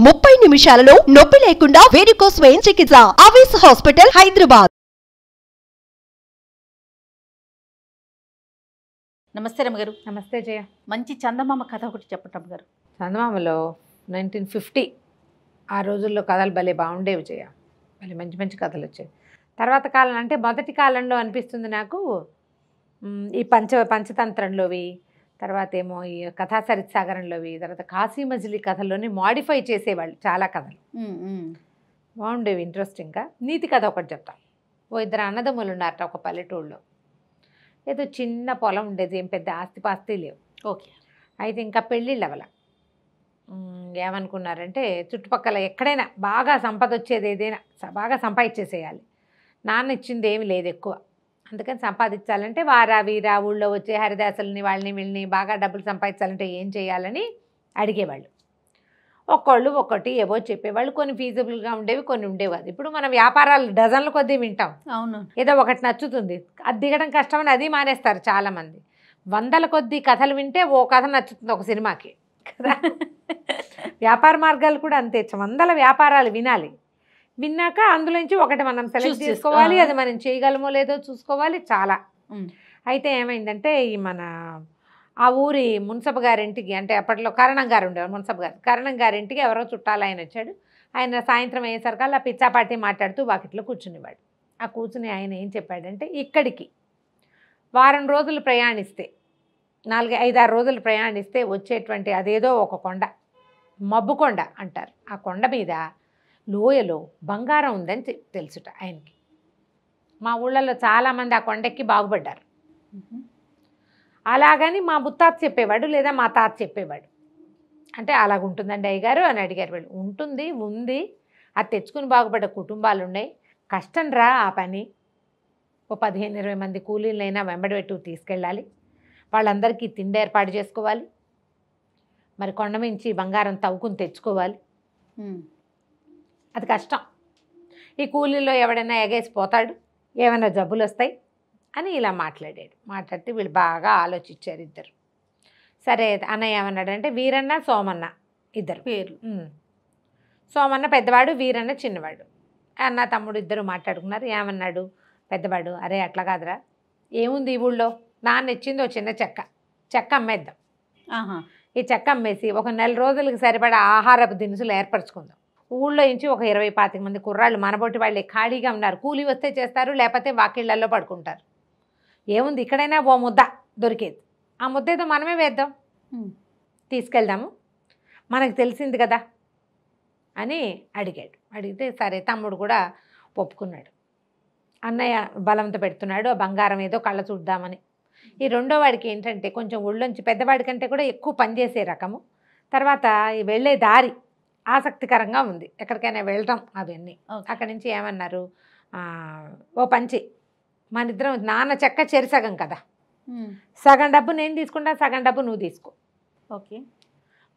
30 నిమిషాలలో నొప్పి లేకుండా వేడికోస్ వెయిన్ చికిత్స. ఆవేశ హాస్పిటల్, హైదరాబాద్. నమస్తే రమ్మగారు. నమస్తే జయ. మంచి చందమామ కథ ఒకటి చెప్పటం గారు. చందమామలో 1950 ఆ రోజుల్లో కథలు భలే బాగుండేవి జయ. భలే మంచి మంచి కథలు వచ్చాయి. తర్వాత కాలం అంటే మొదటి కాలంలో అనిపిస్తుంది నాకు ఈ పంచతంత్రంలోవి, తర్వాత ఏమో ఈ కథా సరిత్సాగరంలోవి, తర్వాత కాశీ మజిలీ కథల్లోని మాడిఫై చేసేవాళ్ళు చాలా కథలు బాగుండేవి, ఇంట్రెస్టింగ్గా. నీతి కథ ఒకటి చెప్తాను. ఓ ఇద్దరు అన్నదమ్ములు ఉన్నారట ఒక పల్లెటూళ్ళలో. ఏదో చిన్న పొలం ఉండేది, ఏం పెద్ద ఆస్తిపాస్తి లేవు. ఓకే. అయితే ఇంకా పెళ్ళిళ్ళు అవ్వాల. ఏమనుకున్నారంటే చుట్టుపక్కల ఎక్కడైనా బాగా సంపద వచ్చేది ఏదైనా బాగా సంపాదించేసేయాలి. నాన్న ఇచ్చింది ఏమి లేదు ఎక్కువ, అందుకని సంపాదించాలంటే వారా వీరా ఊళ్ళో వచ్చే హరిదాసుల్ని వాళ్ళని వీళ్ళని బాగా డబ్బులు సంపాదించాలంటే ఏం చేయాలని అడిగేవాళ్ళు. ఒక్కళ్ళు ఒక్కటి ఏవో చెప్పేవాళ్ళు. కొన్ని ఫీజిబుల్గా ఉండేవి, కొన్ని ఉండేవి కాదు. ఇప్పుడు మన వ్యాపారాలు డజన్ల కొద్దీ వింటాం. అవును. ఏదో ఒకటి నచ్చుతుంది, అది దిగడం కష్టమని అది మానేస్తారు చాలామంది. వందల కొద్దీ కథలు వింటే ఓ కథ నచ్చుతుంది ఒక సినిమాకి కదా. వ్యాపార మార్గాలు కూడా అంతే, వందల వ్యాపారాలు వినాలి. విన్నాక అందులోంచి ఒకటి మనం సెలెక్ట్ చేసుకోవాలి, అది మనం చేయగలమో లేదో చూసుకోవాలి చాలా. అయితే ఏమైందంటే ఈ మన ఆ ఊరి మున్సబ్ గారింటికి, అంటే అప్పట్లో కరణం గారు ఉండేవారు, మున్సబ్ గారు. కరణం గారింటికి ఎవరో చుట్టాలు ఆయన వచ్చాడు. ఆయన సాయంత్రం అయ్యేసరికల్లా పిచ్చాపాటి మాట్లాడుతూ వాకిట్లో కూర్చునేవాడు. ఆ కూర్చుని ఆయన ఏం చెప్పాడంటే, ఇక్కడికి వారం రోజులు ప్రయాణిస్తే, 4-5-6 రోజులు ప్రయాణిస్తే వచ్చేటువంటి అదేదో ఒక కొండ, మబ్బు కొండ అంటారు. ఆ కొండ మీద లోయలో బంగారం ఉందని తెలుసుట ఆయనకి. మా ఊళ్ళలో చాలామంది ఆ కొండెక్కి బాగుపడ్డారు. అలాగని మా ముత్తాత చెప్పేవాడు, లేదా మా తాత చెప్పేవాడు. అంటే అలాగుంటుందండి అయ్యగారు అని అడిగారు వాళ్ళు. ఉంటుంది, ఉంది, అది తెచ్చుకుని బాగుపడ్డ కుటుంబాలు ఉన్నాయి. కష్టం రా ఆ పని. ఓ 15-20 మంది కూలీలైనా వెంబడి పెట్టి తీసుకెళ్ళాలి, వాళ్ళందరికీ తిండి ఏర్పాటు చేసుకోవాలి, మరి కొండ మించి బంగారం తవ్వుకుని తెచ్చుకోవాలి, అది కష్టం. ఈ కూలీలో ఎవడైనా ఎగేసిపోతాడు, ఏమైనా జబ్బులు వస్తాయి అని ఇలా మాట్లాడాడు. మాట్లాడితే వీళ్ళు బాగా ఆలోచించారు ఇద్దరు. సరే అన్నయ్య ఏమన్నాడంటే, వీరన్న సోమన్న ఇద్దరు పేర్లు. సోమన్న పెద్దవాడు, వీరన్న చిన్నవాడు. అన్న తమ్ముడు ఇద్దరు మాట్లాడుకున్నారు. ఏమన్నాడు పెద్దవాడు, అరే అట్లా కాదురా, ఏముంది ఈ ఊళ్ళో, నాన్న ఇచ్చింది ఒక చిన్న చెక్క అమ్మేద్దాం. ఈ చెక్క అమ్మేసి ఒక 4 రోజులకి సరిపడా ఆహారపు దినుసులు ఏర్పరచుకుందాం. ఊళ్ళో నుంచి ఒక 20-25 మంది కుర్రాళ్ళు మనబోటి వాళ్ళే ఖాళీగా ఉన్నారు, కూలీ వస్తే చేస్తారు, లేకపోతే వాకిళ్లలో పడుకుంటారు. ఏముంది ఇక్కడైనా ఓ ముద్ద దొరికేది, ఆ ముద్ద ఏదో మనమే వేద్దాం, తీసుకెళ్దాము, మనకు తెలిసింది కదా అని అడిగాడు. అడిగితే సరే తమ్ముడు కూడా ఒప్పుకున్నాడు. అన్నయ్య బలంతో పెడుతున్నాడు, ఆ బంగారం ఏదో కళ్ళ చూద్దామని. ఈ రెండో వాడికి ఏంటంటే కొంచెం ఒళ్ళొంచి పెద్దవాడి కంటే కూడా ఎక్కువ పనిచేసే రకము. తర్వాత వెళ్ళే దారి ఆసక్తికరంగా ఉంది, ఎక్కడికైనా వెళ్ళటం అవన్నీ. అక్కడి నుంచి ఏమన్నారు, ఓ పంచి మన ఇద్దరం, నాన్న చెక్క చెరిసగం కదా, సగం డబ్బు నేను తీసుకుంటా, సగం డబ్బు నువ్వు తీసుకో. ఓకే.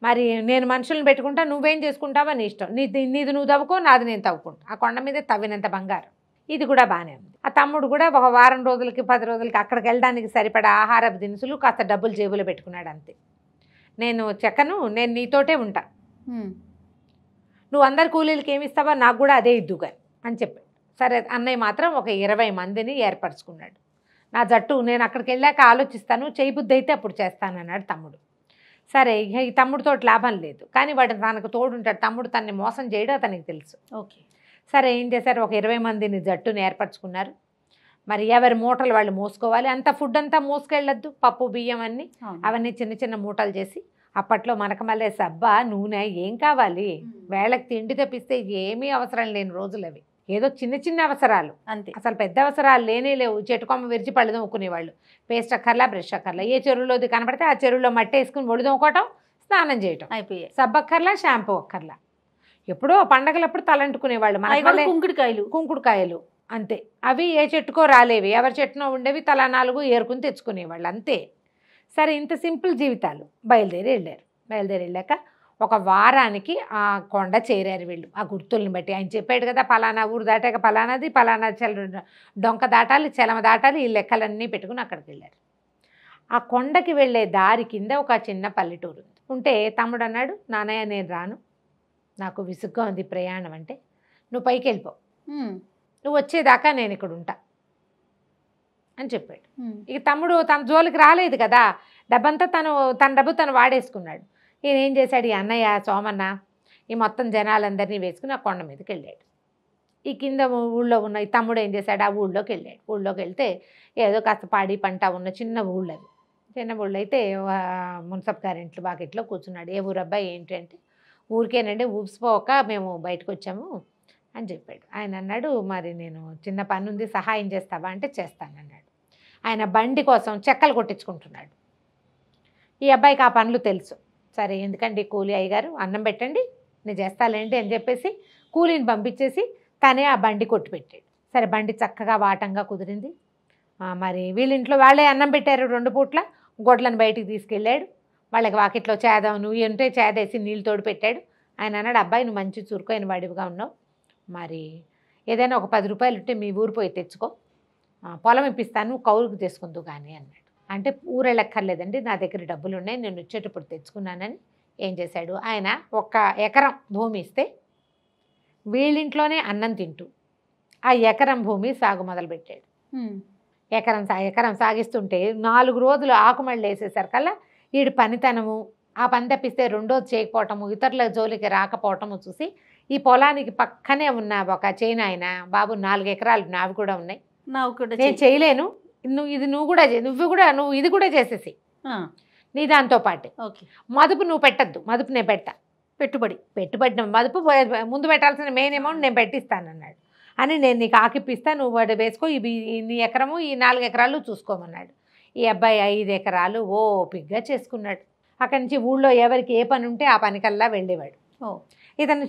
మరి నేను మనుషులను పెట్టుకుంటా, నువ్వేం చేసుకుంటావో నీ ఇష్టం, నీది నువ్వు తవ్వుకో, నాది నేను తవ్వుకుంటా. ఆ కొండ మీద తవ్వినంత బంగారం. ఇది కూడా బాగానే ఉంది. ఆ తమ్ముడు కూడా ఒక వారం రోజులకి 10 రోజులకి అక్కడికి వెళ్ళడానికి సరిపడా ఆహారపు దినుసులు, కాస్త డబ్బులు జేబులో పెట్టుకున్నాడు అంతే. నేను చెక్కను, నేను నీతోటే ఉంటా, నువ్వు అందరు కూలీలకి ఏమి ఇస్తావో నాకు కూడా అదే ఇద్దుగా అని చెప్పాడు. సరే అన్నయ్య మాత్రం ఒక 20 మందిని ఏర్పరచుకున్నాడు. నా జట్టు నేను అక్కడికి వెళ్ళాక ఆలోచిస్తాను, చేయి బుద్ధి అయితే అప్పుడు చేస్తానన్నాడు తమ్ముడు. సరే ఈ తమ్ముడితో లాభం లేదు, కానీ వాడు తనకు తోడుంటాడు. తమ్ముడు తనని మోసం చేయడం అతనికి తెలుసు. ఓకే. సరే ఏం చేశారు, ఒక 20 మందిని జట్టుని ఏర్పరచుకున్నారు. మరి ఎవరి మూటలు వాళ్ళు మోసుకోవాలి, అంత ఫుడ్ అంతా మోసుకెళ్ళొద్దు, పప్పు బియ్యం అన్నీ అవన్నీ చిన్న చిన్న మూటలు చేసి. అప్పట్లో మనకు మళ్ళీ సబ్బా నూనె ఏం కావాలి, వేళకి తిండి తెప్పిస్తే ఏమీ అవసరం లేని రోజులు అవి. ఏదో చిన్న చిన్న అవసరాలు అంతే, అసలు పెద్ద అవసరాలు లేనే లేవు. చెట్టుకొమ్మ విరిచి పళ్ళు తోముకునేవాళ్ళు, పేస్ట్ అక్కర్లా, బ్రష్ అక్కర్లా. ఏ చెరువులోది కనపడితే ఆ చెరువులో మట్టి వేసుకుని ఒళ్ళు తోముకోవటం, స్నానం చేయటం అయిపోయాయి. సబ్బక్కర్లా, షాంపూ అక్కర్లా. ఎప్పుడో పండగలప్పుడు తలంటుకునేవాళ్ళు. మన కుంకుడుకాయలు అంతే, అవి ఏ చెట్టుకో రాలేవి, ఎవరి చెట్టునో ఉండేవి, తలా 4 ఏరుకుని తెచ్చుకునేవాళ్ళు అంతే. సరే ఇంత సింపుల్ జీవితాలు. బయలుదేరి వెళ్ళాక ఒక వారానికి ఆ కొండ చేరారు వీళ్ళు. ఆ గుర్తుల్ని బట్టి ఆయన చెప్పాడు కదా, పలానా ఊరు దాటాక పలానాది, పలానా డొంక దాటాలి, చెలమ దాటాలి, ఈ లెక్కలన్నీ పెట్టుకుని అక్కడికి వెళ్ళారు. ఆ కొండకి వెళ్ళే దారి కింద ఒక చిన్న పల్లెటూరు ఉంటే తమ్ముడు అన్నాడు, నాన్నయ్య నేను రాను, నాకు విసుగ్గా ఉంది ప్రయాణం అంటే, నువ్వు పైకి వెళ్ళిపో, నువ్వు వచ్చేదాకా నేను ఇక్కడ ఉంటా అని చెప్పాడు. ఇక తమ్ముడు తన జోలికి రాలేదు కదా, డబ్బంతా తన డబ్బు తను వాడేసుకున్నాడు. ఈయన ఏం చేశాడు, ఈ అన్నయ్య సోమన్న ఈ మొత్తం జనాలందరినీ వేసుకుని ఆ కొండ మీదకి వెళ్ళాడు. ఈ కింద ఊళ్ళో ఉన్న ఈ తమ్ముడు ఏం చేశాడు, ఆ ఊళ్ళోకి వెళ్ళాడు. ఊళ్ళోకి వెళ్తే ఏదో కాస్త పాడి పంట ఉన్న చిన్న ఊళ్ళు అవి. చిన్న ఊళ్ళో అయితే మున్సబ్ గారింట్లో వాకిట్లో కూర్చున్నాడు. ఏ ఊరు అబ్బాయి ఏంటి అంటే, ఊరికేనండి ఊపిసిపోక మేము బయటకు వచ్చాము అని చెప్పాడు. ఆయన అన్నాడు, మరి నేను చిన్న పని ఉంది సహాయం చేస్తావా అంటే చేస్తానన్నాడు. ఆయన బండి కోసం చెక్కలు కొట్టించుకుంటున్నాడు. ఈ అబ్బాయికి ఆ పనులు తెలుసు. సరే ఎందుకండి కూలి అయ్యగారు అన్నం పెట్టండి నేను చేస్తాలేంటి అని చెప్పేసి కూలీని పంపించేసి తనే ఆ బండి కొట్టి పెట్టాడు. సరే బండి చక్కగా వాటంగా కుదిరింది. మరి వీళ్ళింట్లో వాళ్ళే అన్నం పెట్టారు 2 పూట్ల. గొడ్లను బయటికి తీసుకెళ్ళాడు. వాళ్ళకి వాకిట్లో చేదాం నువ్వు ఉంటే చేదేసి నీళ్ళు తోడు పెట్టాడు. ఆయన అన్నాడు, అబ్బాయి నువ్వు మంచి చురుకైన వాడివిగా ఉన్నావు, మరి ఏదైనా ఒక 10 రూపాయలు ఉంటే మీ ఊరు పోయి తెచ్చుకో, పొలం ఇప్పిస్తాను నువ్వు కౌలుకు చేసుకుందు కానీ అన్నాడు. అంటే ఊరెళ్ళక్కర్లేదండి నా దగ్గర డబ్బులు ఉన్నాయి నేను వచ్చేటప్పుడు తెచ్చుకున్నానని ఏం చేశాడు, ఆయన 1 ఎకరం భూమి ఇస్తే వీళ్ళింట్లోనే అన్నం తింటూ ఆ ఎకరం భూమి సాగు మొదలుపెట్టాడు. ఎకరం సాగిస్తుంటే 4 రోజులు ఆకుమళ్ళు వేసేసరికల్లా వీడి పనితనము, ఆ పని తప్పిస్తే రెండోది చేయకపోవటము, ఇతరుల జోలికి రాకపోవటము చూసి ఈ పొలానికి పక్కనే ఉన్న ఒక చైనా ఆయన, బాబు 4 ఎకరాలు నావి కూడా ఉన్నాయి, నేను చేయలేను, నువ్వు ఇది కూడా చేసేసి నీ దాంతో పాటే మదుపు నువ్వు పెట్టద్దు, మదుపు నేను పెట్టా, పెట్టుబడి మదుపు ముందు పెట్టాల్సిన మెయిన్ అమౌంట్ నేను పెట్టిస్తానన్నాడు. అని నేను నీకు ఆకిపిస్తా, నువ్వు వాడు వేసుకో, ఇవి నీ ఎకరము ఈ 4 ఎకరాలు చూసుకోమన్నాడు. ఈ అబ్బాయి 5 ఎకరాలు ఓపిగ్గా చేసుకున్నాడు. అక్కడి నుంచి ఊళ్ళో ఎవరికి ఏ పని ఉంటే ఆ పనికల్లా వెళ్ళేవాడు. ఇతను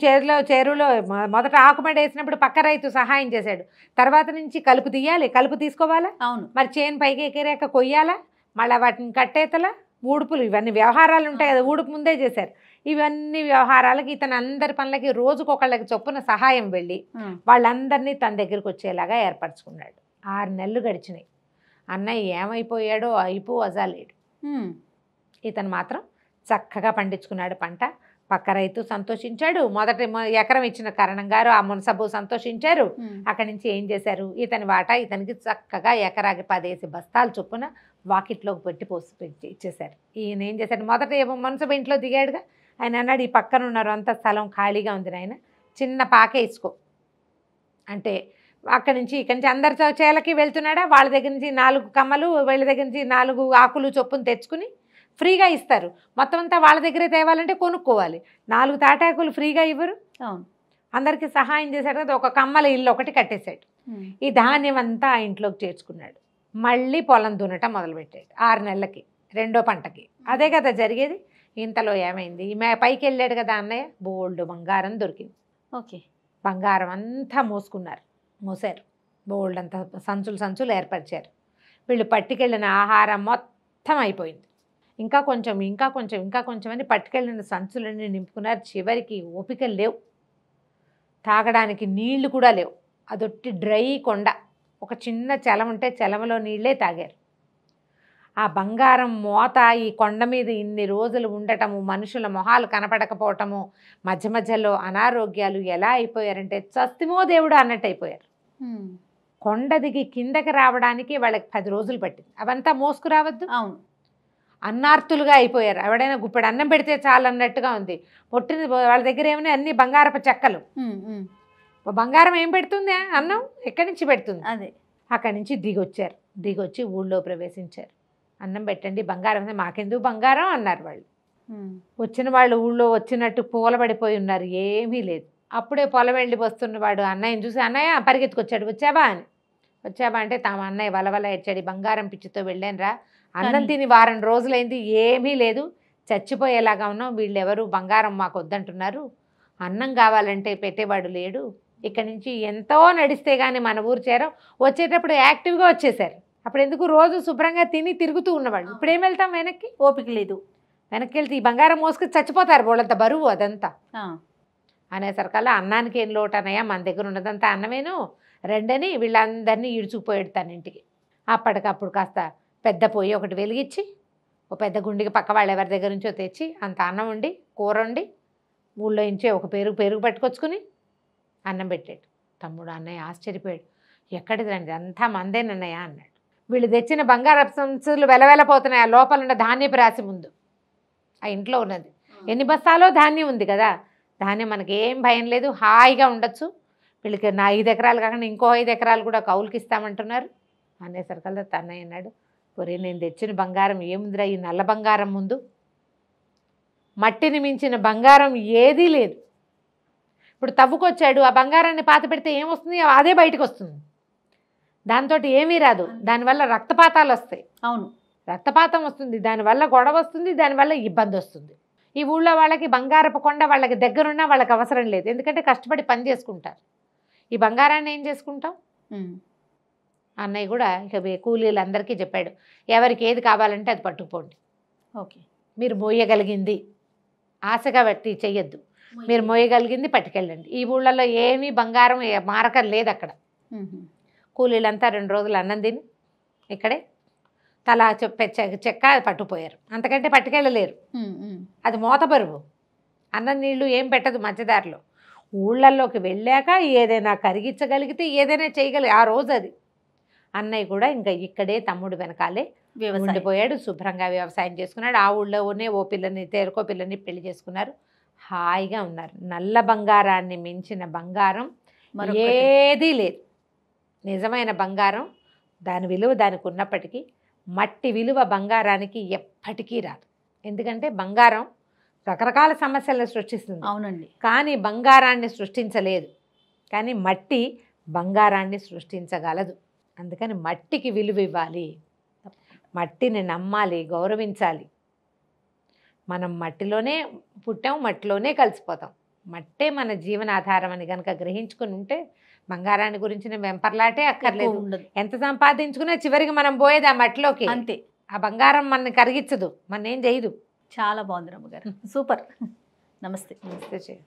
చెరువులో మొదట ఆకుమడి వేసినప్పుడు పక్క రైతు సహాయం చేశాడు. తర్వాత నుంచి కలుపు తీయాలి, కలుపు తీసుకోవాలా, అవును, మరి చేను పైకి ఎక్కిరాక కొయ్యాలా, మళ్ళీ వాటిని కట్టేతలా, ఊడుపులు, ఇవన్నీ వ్యవహారాలు ఉంటాయి కదా, ఊడుపు ముందే చేశారు. ఇవన్నీ వ్యవహారాలకి ఇతను అందరి పనులకి రోజుకొకళ్ళకి చొప్పున సహాయం వెళ్ళి వాళ్ళందరినీ తన దగ్గరికి వచ్చేలాగా ఏర్పరచుకున్నాడు. 6 నెలలు గడిచినాయి. అన్నయ్య ఏమైపోయాడో అజాలేడు. ఇతను మాత్రం చక్కగా పండించుకున్నాడు పంట. పక్క రైతు సంతోషించాడు, మొదటి ఎకరం ఇచ్చిన కరణం గారు ఆ మున్సబు సంతోషించారు. అక్కడి నుంచి ఏం చేశారు, ఇతని వాటా ఇతనికి చక్కగా ఎకరాకి 10 బస్తాలు చొప్పున వాకిట్లోకి పెట్టి ఇచ్చేశారు. ఈయన ఏం చేశాడు, మొదట మున్సబు ఇంట్లో దిగాడుగా, ఆయన అన్నాడు, ఈ పక్కన ఉన్నారు అంత స్థలం ఖాళీగా ఉంది నాయన, చిన్న పాకే ఇసుకో అంటే అక్కడి నుంచి ఇక్కడి నుంచి అందరి చేలకి వెళ్తున్నాడా, వాళ్ళ దగ్గర నుంచి 4 కమ్మలు, వీళ్ళ దగ్గర నుంచి 4 ఆకులు చొప్పున తెచ్చుకుని ఫ్రీగా ఇస్తారు. మొత్తం అంతా వాళ్ళ దగ్గరే తేవాలంటే కొనుక్కోవాలి. 4 తాటాకులు ఫ్రీగా ఇవ్వరు. అవును, అందరికీ సహాయం చేశాడు కదా. ఒక కమ్మల ఇల్లు ఒకటి కట్టేశాడు. ఈ ధాన్యం అంతా ఆ ఇంట్లోకి చేర్చుకున్నాడు. మళ్ళీ పొలం దున్నటం మొదలుపెట్టాడు 6 నెలలకి, 2వ పంటకి. అదే కదా జరిగేది. ఇంతలో ఏమైంది, పైకి వెళ్ళాడు కదా అన్నయ్య, బోల్డ్ బంగారం దొరికింది. ఓకే, బంగారం అంతా మోసారు, బోల్డ్ అంతా సంచులు ఏర్పరిచారు. వీళ్ళు పట్టుకెళ్ళిన ఆహారం మొత్తం అయిపోయింది. ఇంకా కొంచెం అని పట్టుకెళ్ళిన సంచులన్నీ నింపుకున్నారు. చివరికి ఓపిక లేవు, తాగడానికి నీళ్లు కూడా లేవు. అదొట్టి డ్రై కొండ, ఒక చిన్న చలం ఉంటే చలమలో నీళ్ళే తాగారు. ఆ బంగారం మోత ఈ కొండ మీద ఇన్ని రోజులు ఉండటము, మనుషుల మొహాలు కనపడకపోవటము, మధ్యలో అనారోగ్యాలు ఎలా అయిపోయారంటే చస్తిమో దేవుడు అన్నట్టు అయిపోయారు. కొండ దిగి కిందకి రావడానికి వాళ్ళకి 10 రోజులు పట్టింది. అవంతా మోసుకురావద్దు, అవును, అన్నార్తులుగా అయిపోయారు. ఎవడైనా గుప్పెడు అన్నం పెడితే చాలు అన్నట్టుగా ఉంది. పొట్టిన వాళ్ళ దగ్గర ఏమైనా అన్ని బంగారపు చెక్కలు. బంగారం ఏం పెడుతుంది, అన్నం ఎక్కడి నుంచి పెడుతుంది. అదే అక్కడి నుంచి దిగొచ్చి ఊళ్ళో ప్రవేశించారు. అన్నం పెట్టండి, బంగారం మాకెందుకు బంగారం అన్నారు వాళ్ళు. వచ్చిన వాళ్ళు ఊళ్ళో వచ్చినట్టు పూలబడిపోయి ఉన్నారు, ఏమీ లేదు. అప్పుడే పొలం వెళ్ళి వస్తున్నవాడు అన్నయ్యని చూసి, అన్నయ్య పరిగెత్తుకొచ్చాడు, వచ్చావా అంటే తమ అన్నయ్య వలవల ఏడ్చాడు, బంగారం పిచ్చితో వెళ్ళానురా, అన్నం తిని 1 వారం రోజులైంది, ఏమీ లేదు, చచ్చిపోయేలాగా ఉన్నాం, వీళ్ళెవరు బంగారం మాకు వద్దంటున్నారు, అన్నం కావాలంటే పెట్టేవాడు లేడు, ఇక్కడి నుంచి ఎంతో నడిస్తే కానీ మన ఊరు చేరం, వచ్చేటప్పుడు యాక్టివ్గా వచ్చేసారు. అప్పుడు ఎందుకు రోజు శుభ్రంగా తిని తిరుగుతూ ఉన్నవాళ్ళు. ఇప్పుడు ఏం వెళ్తాం, వెనక్కి ఓపిక లేదు, వెనక్కి వెళ్తే ఈ బంగారం మోసుకు చచ్చిపోతారు, వాళ్ళంత బరువు అదంతా అనేసరికల్లా అన్నానికి ఏం లోటు అన్నయ్య, మన దగ్గర ఉన్నదంతా అన్నమేను, రెండని వీళ్ళందరినీ ఈడ్చుకుపోయాడు తన ఇంటికి. అప్పటికప్పుడు కాస్త పెద్ద పొయ్యి ఒకటి వెలిగించి, ఓ పెద్ద గుండికి పక్క వాళ్ళు ఎవరి దగ్గర నుంచో తెచ్చి అంత అన్నం వండి కూర వండి ఊళ్ళో ఇంచే ఒక పెరుగు పట్టుకొచ్చుకుని అన్నం పెట్టాడు. తమ్ముడు అన్నయ్య ఆశ్చర్యపోయాడు. ఎక్కడిదండి, అంతా మందేనన్నయ్య అన్నాడు. వీళ్ళు తెచ్చిన బంగారపు సంచులు వెలవెలపోతున్నాయి. ఆ లోపల ఉన్న ధాన్యపు రాశి ముందు ఆ ఇంట్లో ఉన్నది. ఎన్ని బస్తాలో ధాన్యం ఉంది కదా, ధాన్యం మనకి ఏం భయం లేదు, హాయిగా ఉండొచ్చు. వీళ్ళకి నా 5 ఎకరాలు కాకుండా ఇంకో 5 ఎకరాలు కూడా కౌలుకి ఇస్తామంటున్నారు అనేసరికల్లా తన్నయ్య అన్నాడు, ఒరే నేను తెచ్చిన బంగారం ఏముందిరా ఈ నల్ల బంగారం ముందు, మట్టిని మించిన బంగారం ఏదీ లేదు. ఇప్పుడు తవ్వుకొచ్చాడు, ఆ బంగారాన్ని పాత పెడితే ఏమొస్తుంది, అదే బయటకు వస్తుంది. దాంతో ఏమీ రాదు, దానివల్ల రక్తపాతాలు వస్తాయి. అవును, రక్తపాతం వస్తుంది, దానివల్ల గొడవ వస్తుంది, దానివల్ల ఇబ్బంది వస్తుంది. ఈ ఊళ్ళో వాళ్ళకి బంగారపు కొండ వాళ్ళకి దగ్గరున్నా వాళ్ళకి అవసరం లేదు, ఎందుకంటే కష్టపడి పని చేసుకుంటారు. ఈ బంగారాన్ని ఏం చేసుకుంటాం? అన్నయ్య కూడా ఇక కూలీలందరికీ చెప్పాడు, ఎవరికి ఏది కావాలంటే అది పట్టుకుపోండి. ఓకే, మీరు మోయగలిగింది ఆశగా పెట్టి చెయ్యొద్దు, మీరు మోయగలిగింది పట్టుకెళ్ళండి. ఈ ఊళ్ళల్లో ఏమీ బంగారం మారకం లేదు అక్కడ. కూలీలంతా 2 రోజులు అన్నం తిని ఇక్కడే తలా చెక్క పట్టుకుపోయారు. అంతకంటే పట్టుకెళ్ళలేరు, అది మోత బరువు. అన్నం నీళ్ళు ఏం పెట్టదు మధ్యదారిలో. ఊళ్ళల్లోకి వెళ్ళాక ఏదైనా కరిగించగలిగితే ఏదైనా చేయగలిగి ఆ రోజు అది. అన్నయ్య కూడా ఇంకా ఇక్కడే తమ్ముడు వెనకాలే ఉండిపోయాడు, శుభ్రంగా వ్యవసాయం చేసుకున్నాడు. ఆ ఊళ్ళోనే తేరుకో పిల్లని పెళ్లి చేసుకున్నారు, హాయిగా ఉన్నారు. నల్ల బంగారాన్ని మించిన బంగారం ఏదీ లేదు. నిజమైన బంగారం దాని విలువ దానికి ఉన్నప్పటికీ మట్టి విలువ బంగారానికి ఎప్పటికీ రాదు. ఎందుకంటే బంగారం రకరకాల సమస్యలను సృష్టిస్తుంది. అవునండి, కానీ బంగారాన్ని సృష్టించలేదు. కానీ మట్టి బంగారాన్ని సృష్టించగలదు. అందుకని మట్టికి విలువ ఇవ్వాలి, మట్టిని నమ్మాలి, గౌరవించాలి. మనం మట్టిలోనే పుట్టాం, మట్టిలోనే కలిసిపోతాం. మట్టే మన జీవనాధారం అని కనుక గ్రహించుకుని ఉంటే బంగారాన్ని గురించిన వెంపర్లాటే అక్కర్లేదు. ఎంత సంపాదించుకున్నా చివరికి మనం పోయేది ఆ మట్టిలోకి, అంతే. ఆ బంగారం మనని కరిగించదు, మన ఏం చేయదు. చాలా బాగుంది రమ్మగారు, సూపర్. నమస్తే. నమస్తే.